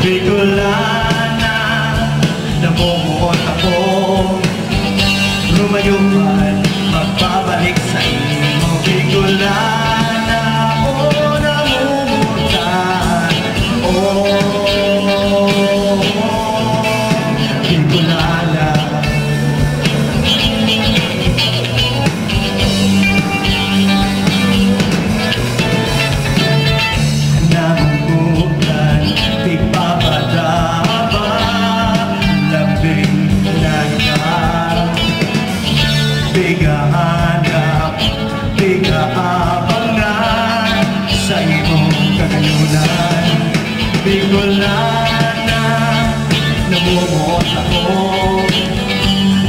Bicolana, namumuot ako. Lumayo man, magbabalik sa imo. Bicolana, oh, namumutan. Oh, Bicolana. Namumutan, ipapataba, labing nagka. Bigahanap, bigaabangan sa imong kagayunan. Bicolana, namumuot ako.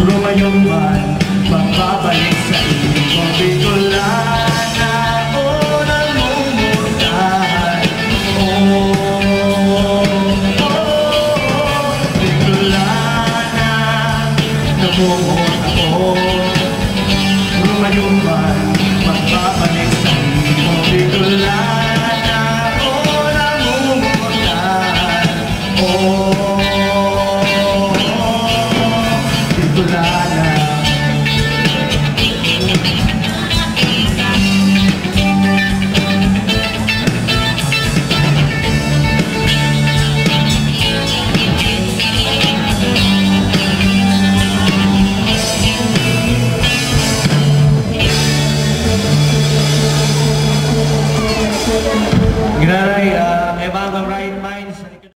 Rumayong man, magbabalik sa imo. Bicolana, oh, namumutan. Oh, Bicolana, namumuot ako. Rumayong man, magbabalik sa imo. Bicolana, oh, namumutan. Oh, Bicolana.